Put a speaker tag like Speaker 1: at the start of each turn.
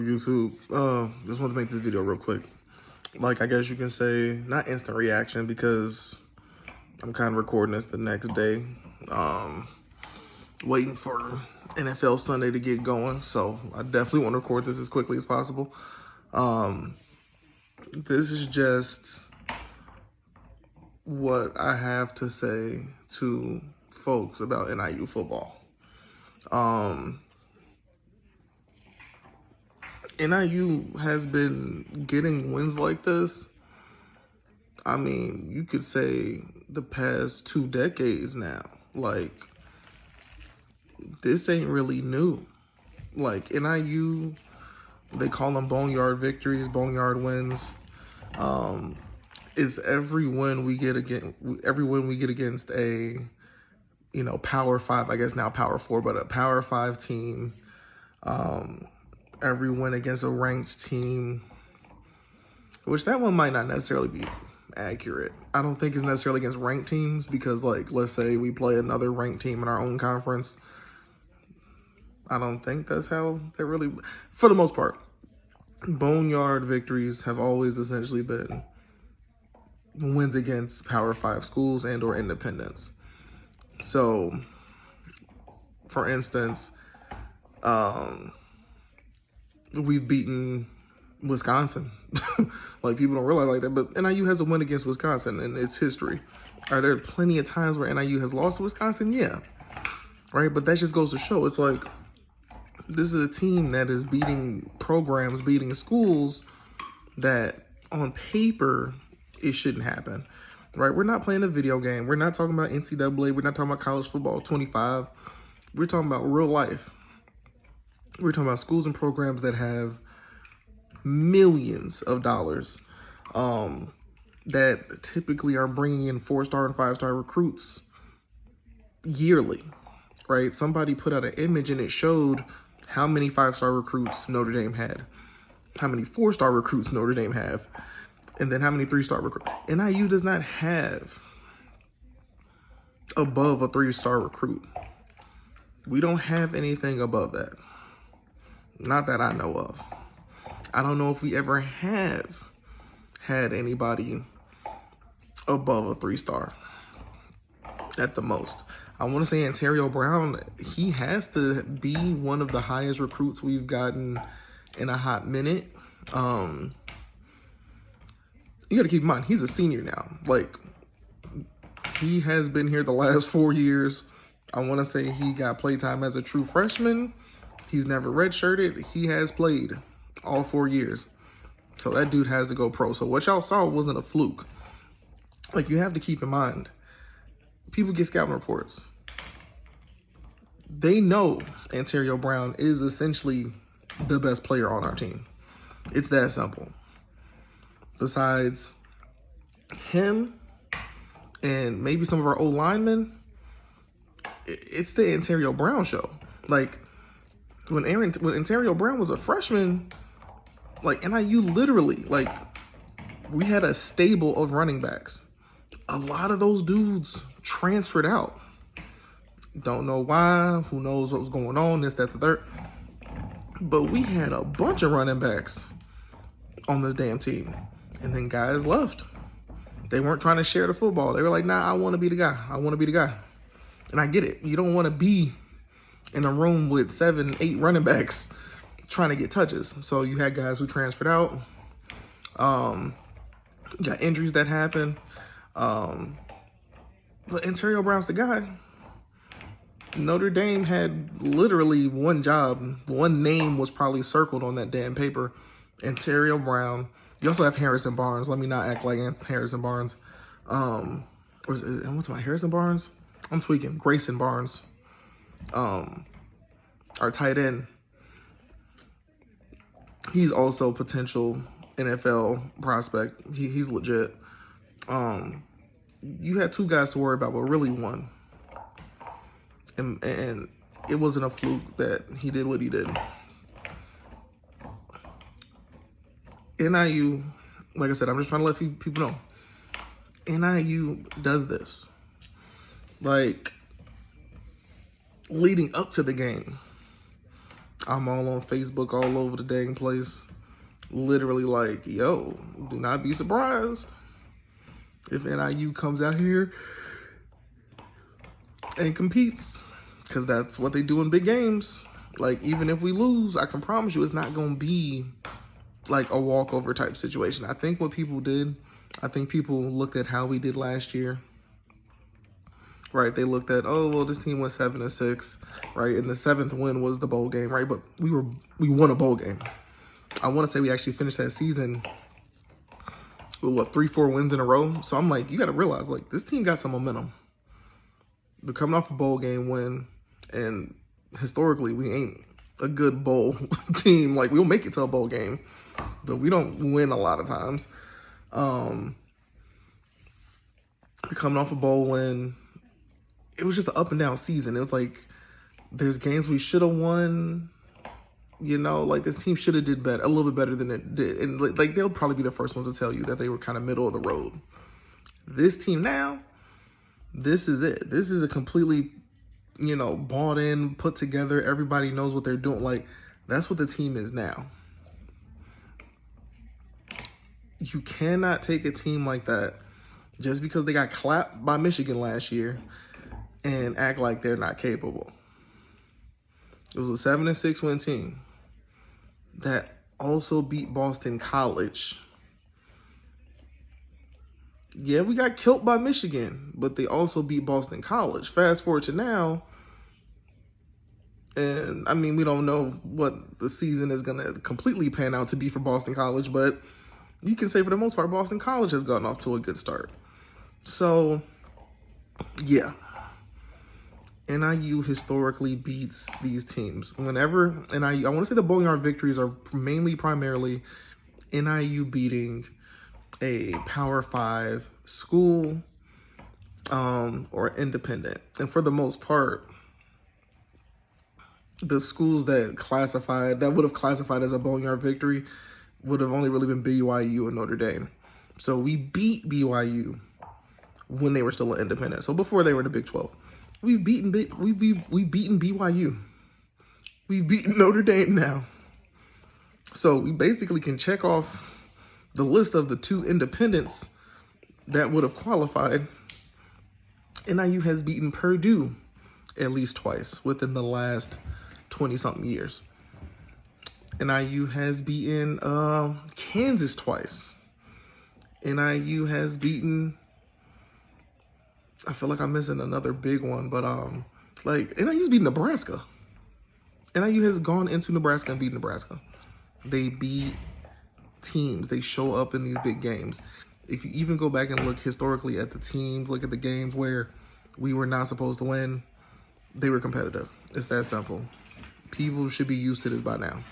Speaker 1: YouTube? Just want to make this video real quick. Like, I guess you can say, not instant reaction because I'm kind of recording this the next day. Waiting for NFL Sunday to get going. So I definitely want to record this as quickly as possible. This is just what I have to say to folks about NIU football. NIU has been getting wins like this, I mean, you could say the past 2 decades now. Like, this ain't really new. Like, NIU, they call them Boneyard Victories, Boneyard wins. Is every win we get against a, Power 5, I guess now Power 4, but a Power 5 team. Every win against a ranked team, which that one might not necessarily be accurate. I don't think it's necessarily against ranked teams because, like, let's say we play another ranked team in our own conference. I don't think that's how they really, for the most part, Boneyard Victories have always essentially been wins against Power 5 schools and or independents. So, for instance, we've beaten Wisconsin. Like, people don't realize like that, but NIU has a win against Wisconsin in its history. Are there plenty of times where NIU has lost to Wisconsin? Yeah. Right? But that just goes to show, it's like, this is a team that is beating programs, beating schools that on paper, it shouldn't happen. Right? We're not playing a video game. We're not talking about NCAA. We're not talking about college football 25. We're talking about real life. We're talking about schools and programs that have millions of dollars that typically are bringing in 4-star and 5-star recruits yearly, right? Somebody put out an image and it showed how many 5-star recruits Notre Dame had, how many 4-star recruits Notre Dame have, and then how many 3-star recruits. NIU does not have above a 3-star recruit. We don't have anything above that. Not that I know of. I don't know if we ever have had anybody above a 3-star at the most. I want to say Ontario Brown, he has to be one of the highest recruits we've gotten in a hot minute. You got to keep in mind, he's a senior now. Like, he has been here the last 4 years. I want to say he got playtime as a true freshman. He's never redshirted. He has played all 4 years. So that dude has to go pro. So what y'all saw wasn't a fluke. Like, you have to keep in mind, people get scouting reports. They know Ontario Brown is essentially the best player on our team. It's that simple. Besides him and maybe some of our old linemen, it's the Ontario Brown show. Like, when Ontario Brown was a freshman, like, NIU literally, like, we had a stable of running backs. A lot of those dudes transferred out. Don't know why. Who knows what was going on, this, that, the third. But we had a bunch of running backs on this damn team. And then guys left. They weren't trying to share the football. They were like, nah, I want to be the guy. I want to be the guy. And I get it. You don't want to be in a room with 7, 8 running backs trying to get touches. So you had guys who transferred out. You got injuries that happened. But Ontario Brown's the guy. Notre Dame had literally one job. One name was probably circled on that damn paper. Ontario Brown. You also have Harrison Barnes. Let me not act like Harrison Barnes. What's my Harrison Barnes? I'm tweaking. Grayson Barnes. Our tight end, he's also potential NFL prospect. He's legit. You had 2 guys to worry about, but really 1. And it wasn't a fluke that he did what he did. NIU, like I said, I'm just trying to let people know. NIU does this. Like, leading up to the game, I'm all on Facebook all over the dang place. Literally like, yo, do not be surprised if NIU comes out here and competes, because that's what they do in big games. Like, even if we lose, I can promise you it's not going to be like a walkover type situation. I think what people did, I think people looked at how we did last year, right? They looked at, oh, well, this team went 7-6, right? And the 7th win was the bowl game, right? But we won a bowl game. I want to say we actually finished that season with, what, 3-4 wins in a row? So I'm like, you got to realize, like, this team got some momentum. They're coming off a bowl game win, and historically, we ain't a good bowl team. Like, we'll make it to a bowl game, but we don't win a lot of times. We're coming off a bowl win. It was just an up and down season. It was like, there's games we should have won. You know, like, this team should have did better, a little bit better than it did. And, like, they'll probably be the first ones to tell you that they were kind of middle of the road. This team now, this is it. This is a completely, you know, bought in, put together. Everybody knows what they're doing. Like, that's what the team is now. You cannot take a team like that just because they got clapped by Michigan last year and act like they're not capable. It was a 7-6 win team that also beat Boston College. Yeah, we got killed by Michigan, but they also beat Boston College. Fast forward to now, and I mean, we don't know what the season is going to completely pan out to be for Boston College, but you can say for the most part, Boston College has gotten off to a good start. So, yeah. NIU historically beats these teams. Whenever NIU, I want to say the Boneyard Victories are primarily NIU beating a Power 5 school or independent. And for the most part, the schools that would have classified as a Boneyard Victory would have only really been BYU and Notre Dame. So we beat BYU when they were still an independent. So before they were in the Big 12. We've beaten BYU. We've beaten Notre Dame now. So we basically can check off the list of the 2 independents that would have qualified. NIU has beaten Purdue at least twice within the last 20-something years. NIU has beaten Kansas twice. NIU has beaten, I feel like I'm missing another big one, but like, NIU's beaten Nebraska. NIU has gone into Nebraska and beat Nebraska. They beat teams. They show up in these big games. If you even go back and look historically at the teams, look at the games where we were not supposed to win, they were competitive. It's that simple. People should be used to this by now.